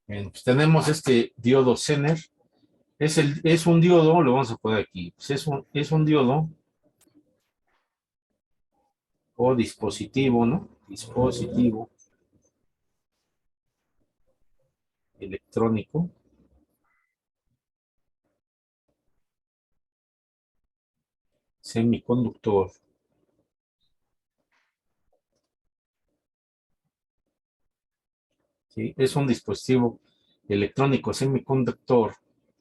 Bien, pues tenemos este diodo Zener. Es un diodo, lo vamos a poner aquí. Pues es un diodo o dispositivo, ¿no? Dispositivo electrónico semiconductor. ¿Sí? Es un dispositivo electrónico semiconductor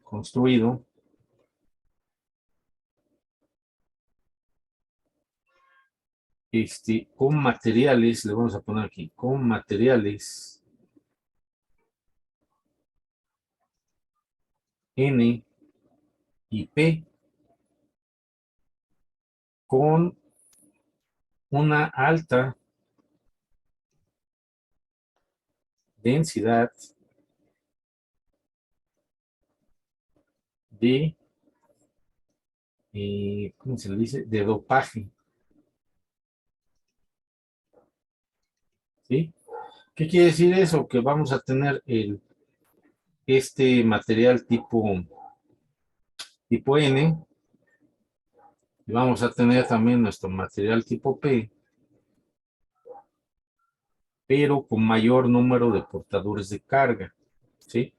construido con materiales, le vamos a poner aquí, con materiales N y P con una alta densidad de, ¿cómo se le dice? De dopaje, ¿sí? ¿Qué quiere decir eso? Que vamos a tener este material tipo N y vamos a tener también nuestro material tipo P, pero con mayor número de portadores de carga, ¿sí?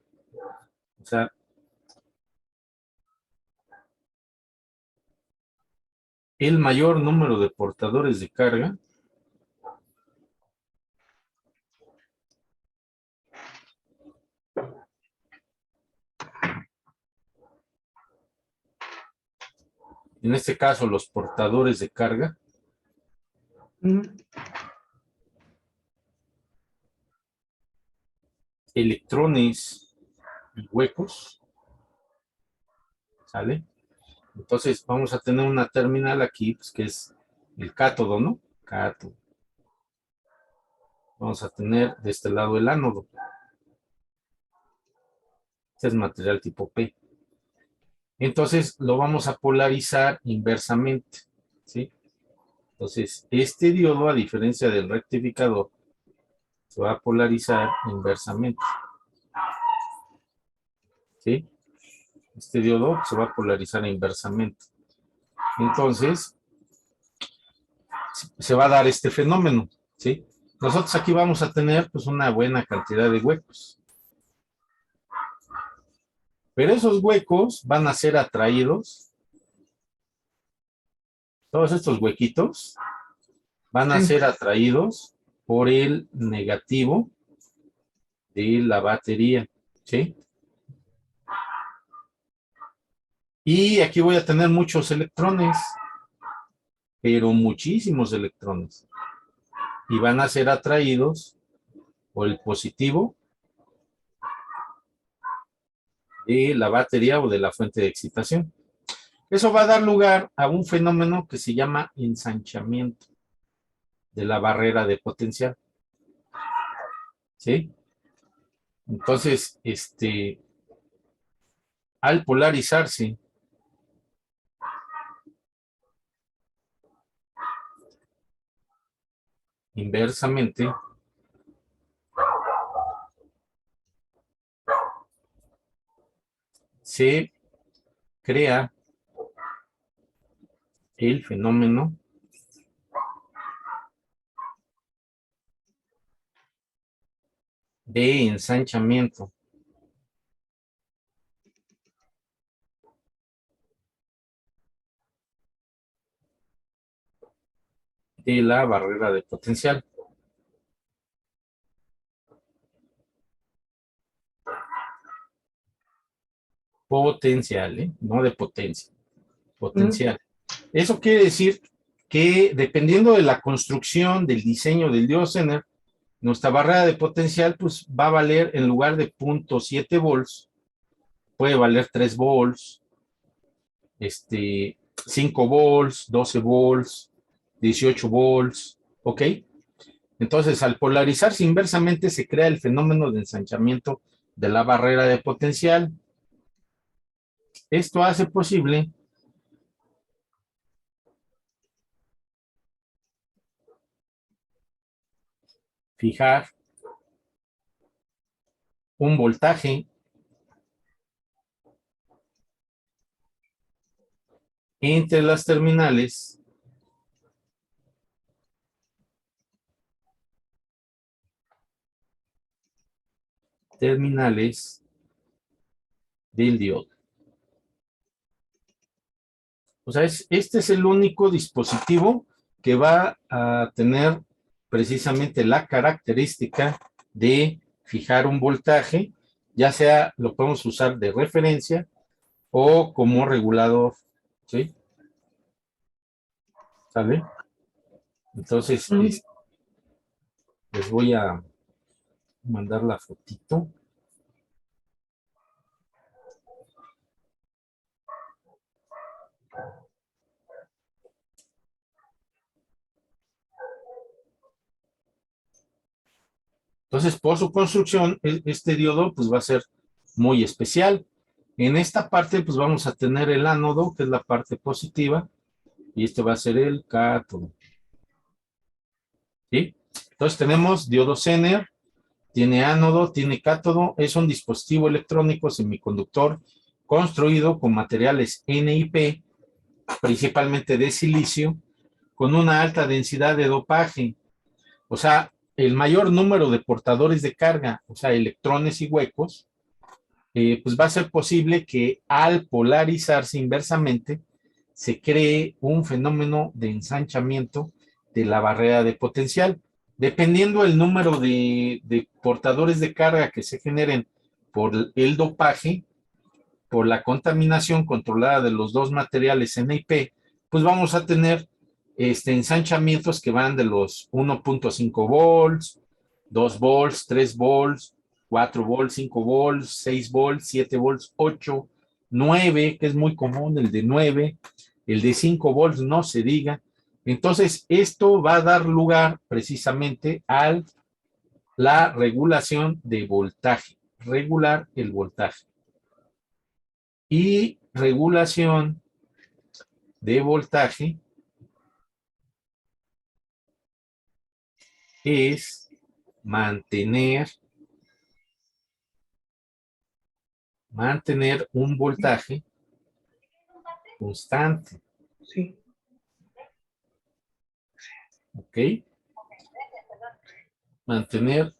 O sea, el mayor número de portadores de carga en este caso los portadores de carga, electrones y huecos, ¿sale? Entonces vamos a tener una terminal aquí, pues, que es el cátodo, ¿no? Cátodo. Vamos a tener de este lado el ánodo. Este es material tipo P. Entonces lo vamos a polarizar inversamente, ¿sí? Entonces, este diodo, a diferencia del rectificador, se va a polarizar inversamente, ¿sí? Este diodo se va a polarizar inversamente. Entonces, se va a dar este fenómeno, ¿sí? Nosotros aquí vamos a tener, pues, una buena cantidad de huecos. Pero esos huecos van a ser atraídos, todos estos huequitos van a ser atraídos por el negativo de la batería, ¿sí? Y aquí voy a tener muchos electrones, pero muchísimos electrones. Y van a ser atraídos por el positivo de la batería o de la fuente de excitación. Eso va a dar lugar a un fenómeno que se llama ensanchamiento de la barrera de potencial, ¿sí? Entonces, al polarizarse inversamente, se crea el fenómeno de ensanchamiento de la barrera de potencial. Potencial, ¿eh? No de potencia, potencial. Eso quiere decir que dependiendo de la construcción, del diseño del diodo Zener, nuestra barrera de potencial pues va a valer, en lugar de 0.7 volts, puede valer 3 volts, 5 volts, 12 volts, 18 volts, ¿ok? Entonces, al polarizarse inversamente se crea el fenómeno de ensanchamiento de la barrera de potencial. Esto hace posible fijar un voltaje entre las terminales del diodo. O sea, este es el único dispositivo que va a tener precisamente la característica de fijar un voltaje, ya sea lo podemos usar de referencia o como regulador, ¿sí? ¿Sale? Entonces, les voy a mandar la fotito. Entonces, por su construcción, este diodo pues va a ser muy especial. En esta parte pues vamos a tener el ánodo, que es la parte positiva, y este va a ser el cátodo. ¿Sí? Entonces tenemos diodo Zener, tiene ánodo, tiene cátodo, es un dispositivo electrónico semiconductor construido con materiales NiP, principalmente de silicio, con una alta densidad de dopaje. O sea, el mayor número de portadores de carga, o sea, electrones y huecos, pues va a ser posible que al polarizarse inversamente se cree un fenómeno de ensanchamiento de la barrera de potencial. Dependiendo el número de portadores de carga que se generen por el dopaje, por la contaminación controlada de los dos materiales NiP, pues vamos a tener ensanchamientos que van de los 1.5 volts, 2 volts, 3 volts, 4 volts, 5 volts, 6 volts, 7 volts, 8, 9, que es muy común, el de 9, el de 5 volts, no se diga. Entonces, esto va a dar lugar precisamente a la regulación de voltaje, regular el voltaje. Y regulación de voltaje es mantener un voltaje constante. Sí. ¿Ok? Mantener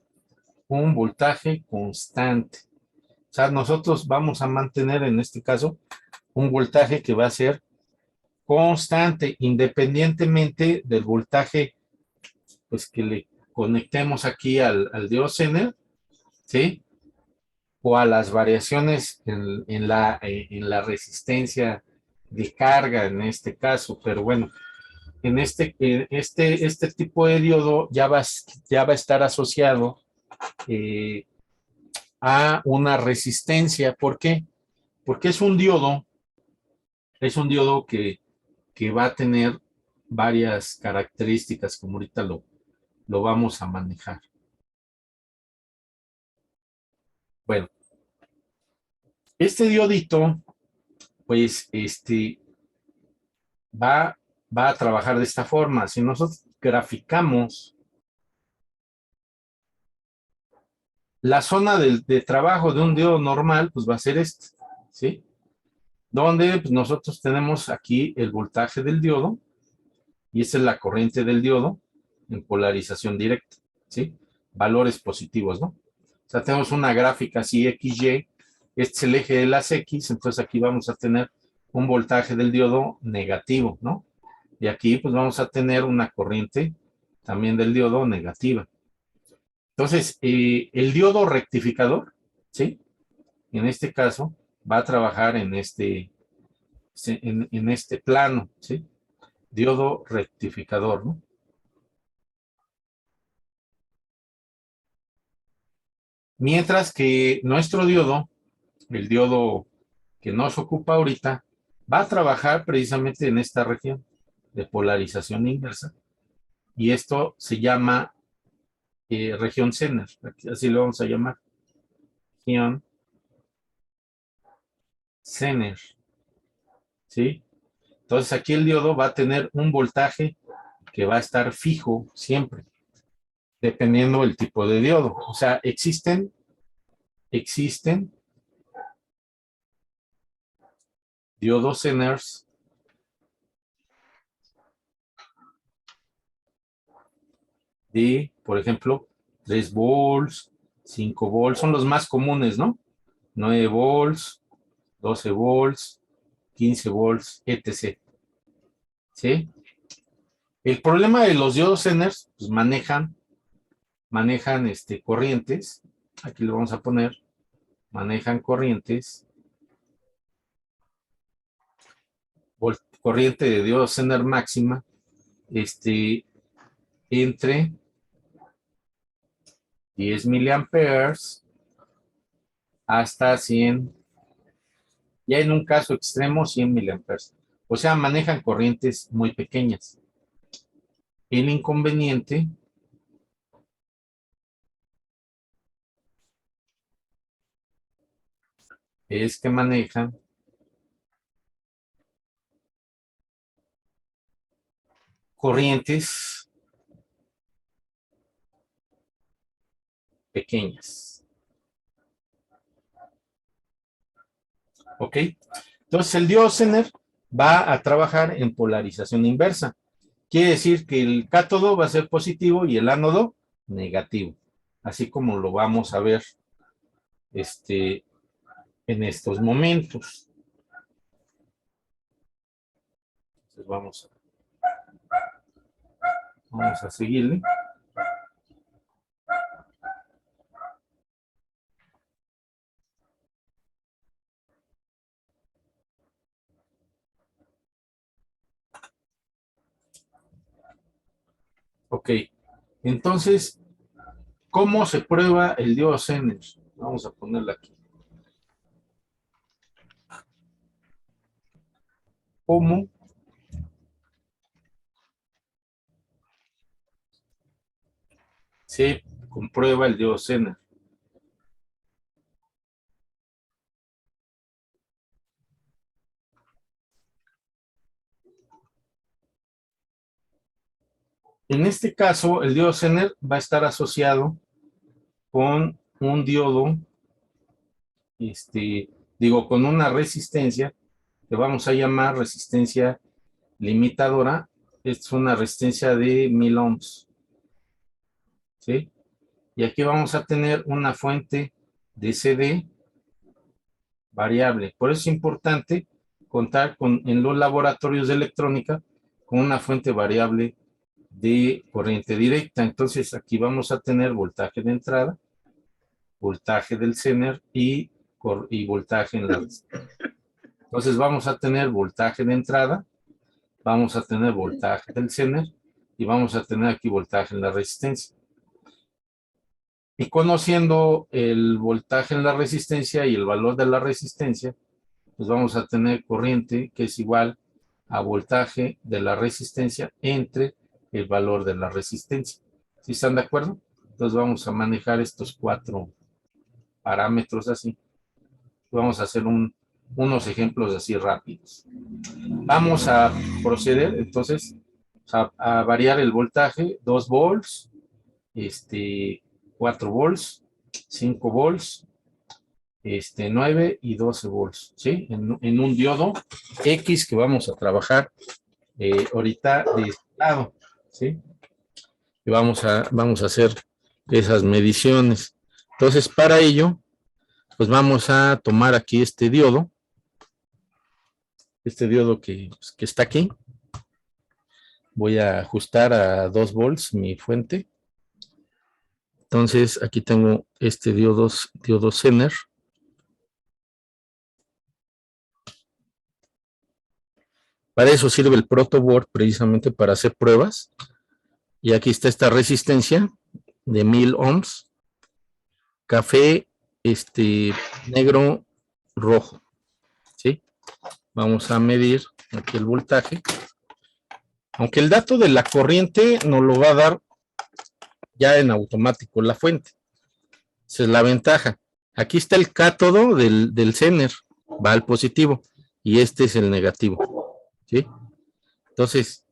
un voltaje constante. O sea, nosotros vamos a mantener en este caso un voltaje que va a ser constante, independientemente del voltaje pues que le conectemos aquí al diodo Zener, ¿sí? O a las variaciones en la resistencia de carga en este caso, pero bueno, en este tipo de diodo ya va a estar asociado eh, a una resistencia. ¿Por qué? Porque es un diodo que va a tener varias características, como ahorita lo vamos a manejar. Bueno, este diodito, pues, va a trabajar de esta forma. Si nosotros graficamos la zona de trabajo de un diodo normal, pues va a ser este, ¿sí? Donde pues, nosotros tenemos aquí el voltaje del diodo, y esta es la corriente del diodo en polarización directa, ¿sí? Valores positivos, ¿no? O sea, tenemos una gráfica así XY, este es el eje de las X, entonces aquí vamos a tener un voltaje del diodo negativo, ¿no? Y aquí pues vamos a tener una corriente también del diodo negativa. Entonces, el diodo rectificador, ¿sí? En este caso, va a trabajar en este plano, ¿sí? Diodo rectificador, ¿no? Mientras que nuestro diodo, el diodo que nos ocupa ahorita, va a trabajar precisamente en esta región de polarización inversa. Y esto se llama región Zener, así lo vamos a llamar. Región Zener, ¿sí? Entonces aquí el diodo va a tener un voltaje que va a estar fijo siempre. dependiendo del tipo de diodo. O sea, existen diodos Zeners de, por ejemplo, 3 volts, 5 volts, son los más comunes, ¿no? 9 volts, 12 volts, 15 volts, etc. ¿Sí? El problema de los diodos Zeners, pues manejan corrientes, aquí lo vamos a poner, manejan corrientes, corriente de diodo Zener máxima, entre 10 miliamperes hasta 100, ya en un caso extremo 100 miliamperes. O sea, manejan corrientes muy pequeñas. El inconveniente es que manejan corrientes pequeñas. ¿Ok? Entonces el diodo Zener va a trabajar en polarización inversa. Quiere decir que el cátodo va a ser positivo y el ánodo negativo. Así como lo vamos a ver en estos momentos. Entonces vamos a seguirle. Ok, entonces, ¿cómo se prueba el diodo Zener? Vamos a ponerla aquí. ¿Cómo se comprueba el diodo Zener? En este caso, el diodo Zener va a estar asociado con un diodo, con una resistencia que vamos a llamar resistencia limitadora. Es una resistencia de 1000 ohms. ¿Sí? Y aquí vamos a tener una fuente de CD variable. Por eso es importante contar en los laboratorios de electrónica con una fuente variable de corriente directa. Entonces aquí vamos a tener voltaje de entrada, voltaje del Zener y voltaje en la resistencia. Entonces vamos a tener voltaje de entrada, vamos a tener voltaje del Zener y vamos a tener aquí voltaje en la resistencia. Y conociendo el voltaje en la resistencia y el valor de la resistencia, pues vamos a tener corriente que es igual a voltaje de la resistencia entre el valor de la resistencia. ¿Sí están de acuerdo? Entonces vamos a manejar estos 4 parámetros así. Vamos a hacer unos ejemplos así rápidos. Vamos a proceder entonces a variar el voltaje, 2 volts, 4 volts, 5 volts, 9 y 12 volts, ¿sí? En un diodo X que vamos a trabajar ahorita de este lado, ¿sí? Y vamos a hacer esas mediciones. Entonces, para ello, pues vamos a tomar aquí este diodo que está aquí. Voy a ajustar a 2 volts mi fuente. Entonces, aquí tengo este diodo Zener. Para eso sirve el protoboard, precisamente para hacer pruebas. Y aquí está esta resistencia de 1000 ohms, café, negro, rojo, ¿sí? Vamos a medir aquí el voltaje. Aunque el dato de la corriente nos lo va a dar ya en automático la fuente. Esa es la ventaja. Aquí está el cátodo del Zener, va al positivo, y este es el negativo, ¿sí? Entonces,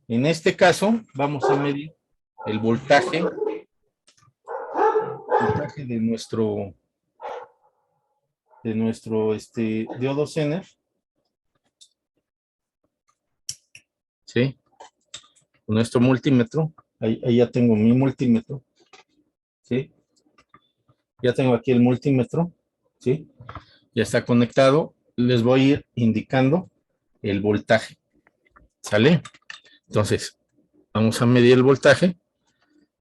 en este caso, vamos a medir el voltaje voltaje de nuestro diodo Zener. ¿Sí? Con nuestro multímetro. Ahí ya tengo mi multímetro. ¿Sí? Ya tengo aquí el multímetro. ¿Sí? Ya está conectado. Les voy a ir indicando el voltaje. ¿Sale? Entonces, vamos a medir el voltaje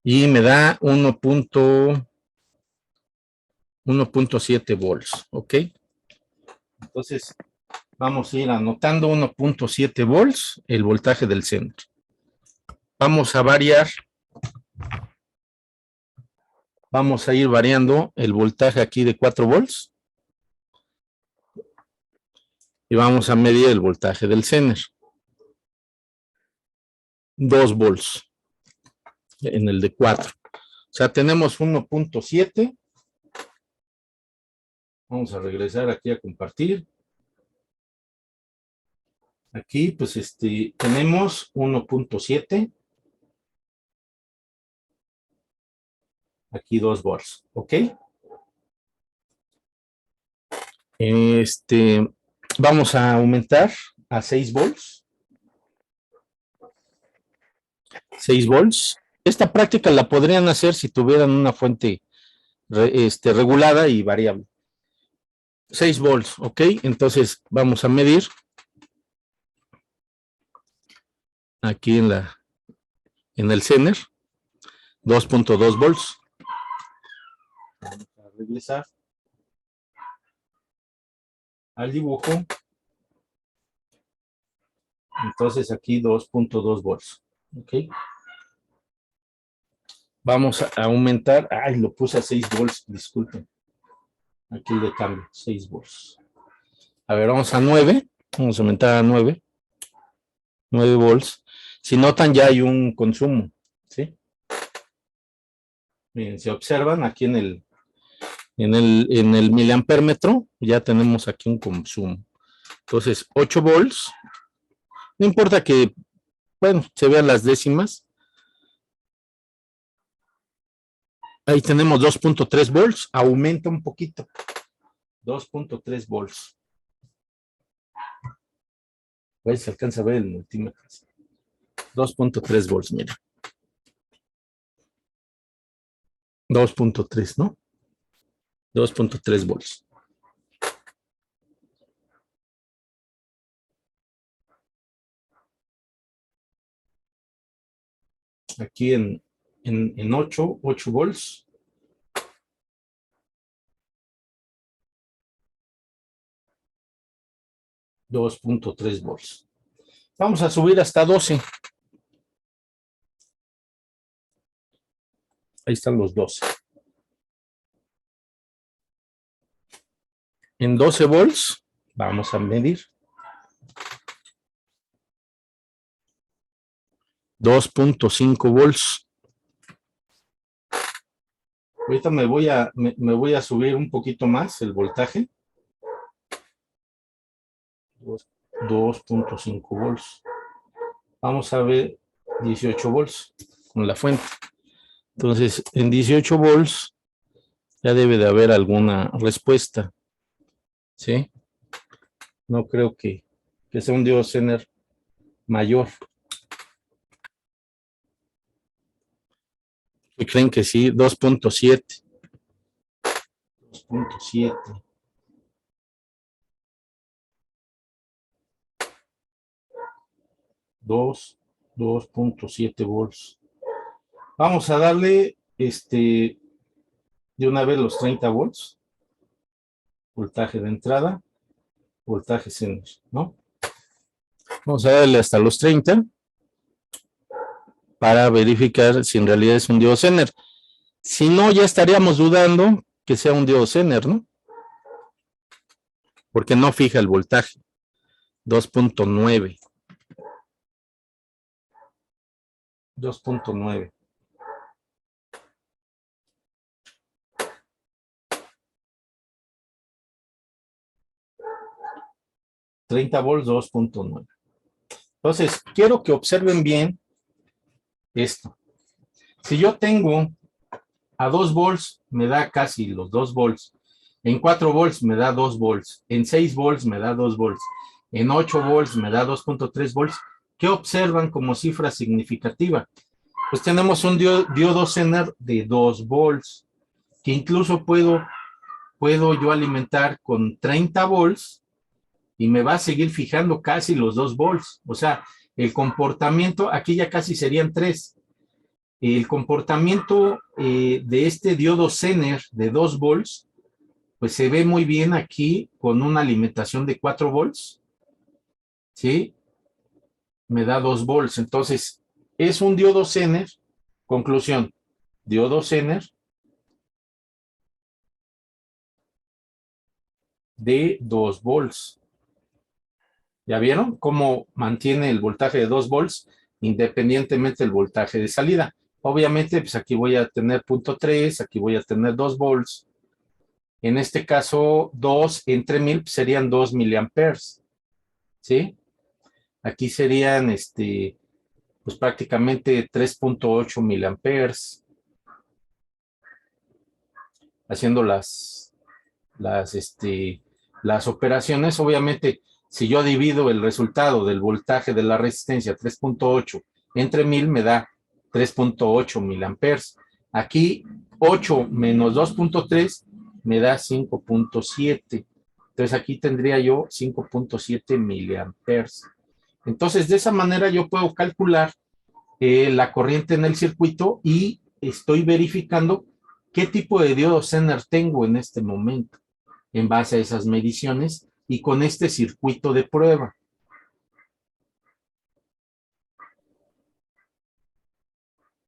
y me da 1.7 volts. ¿Ok? Entonces, vamos a ir anotando 1.7 volts, el voltaje del centro. Vamos a variar. Vamos a ir variando el voltaje aquí de 4 volts. Y vamos a medir el voltaje del Zener. 2 volts en el de 4. O sea, tenemos 1.7. Vamos a regresar aquí a compartir. Aquí, pues, tenemos 1.7. Aquí 2 volts, ¿ok? Vamos a aumentar a 6 volts. 6 volts. Esta práctica la podrían hacer si tuvieran una fuente regulada y variable. 6 volts, ¿ok? Entonces vamos a medir aquí en el Zener 2.2 volts. Vamos a regresar al dibujo. Entonces aquí 2.2 volts, ¿ok? Vamos a aumentar. Ay, lo puse a 6 volts, disculpen. Aquí le cambio, 6 volts. A ver, vamos a 9. Vamos a aumentar a 9. 9 volts. Si notan, ya hay un consumo, ¿sí? Miren, si observan aquí en el miliampérmetro, ya tenemos aquí un consumo. Entonces, 8 volts. No importa que, bueno, se vean las décimas. Ahí tenemos 2.3 volts. Aumenta un poquito. 2.3 volts. A ver si se alcanza a ver el multímetro. 2.3 volts, mira. 2.3, ¿no? 2.3 volts. Aquí en 8 volts. 2.3 volts. Vamos a subir hasta 12. Ahí están los 12. En 12 volts vamos a medir 2.5 volts. Ahorita me voy a subir un poquito más el voltaje. 2.5 volts. Vamos a ver 18 volts con la fuente. Entonces, en 18 volts ya debe de haber alguna respuesta. ¿Sí? No creo que sea un diodo Zener mayor. ¿Y creen que sí? 2.7. 2.7. 2.7 volts. Vamos a darle de una vez los 30 volts. Voltaje de entrada, voltaje Zener, ¿no? Vamos a darle hasta los 30 para verificar si en realidad es un diodo Zener. Si no, ya estaríamos dudando que sea un diodo Zener, ¿no? Porque no fija el voltaje. 2.9. 2.9. $30 volts, 2.9. Entonces, quiero que observen bien esto. Si yo tengo A 2 volts me da casi los 2 volts. En 4 volts me da 2 volts. En 6 volts me da 2 volts. En 8 volts me da 2.3 volts. ¿Qué observan como cifra significativa? Pues tenemos un diodo Zener de 2 volts, que incluso puedo yo alimentar con 30 volts y me va a seguir fijando casi los 2 volts. O sea, el comportamiento, aquí ya casi serían 3. El comportamiento de este diodo Zener de 2 volts, pues se ve muy bien aquí con una alimentación de 4 volts, ¿sí? Me da 2 volts. Entonces, es un diodo Zener. Conclusión, diodo Zener de 2 volts. ¿Ya vieron cómo mantiene el voltaje de 2 volts independientemente del voltaje de salida? Obviamente, pues aquí voy a tener 0.3, aquí voy a tener 2 volts. En este caso, 2 entre 1000 pues serían 2 miliamperes, ¿sí? Aquí serían, pues prácticamente 3.8 miliamperes, haciendo las operaciones. Obviamente, si yo divido el resultado del voltaje de la resistencia 3.8 entre 1000 me da 3.8 miliamperes. Aquí 8 menos 2.3 me da 5.7. Entonces aquí tendría yo 5.7 miliamperes. Entonces de esa manera yo puedo calcular la corriente en el circuito y estoy verificando qué tipo de diodo Zener tengo en este momento en base a esas mediciones y con este circuito de prueba.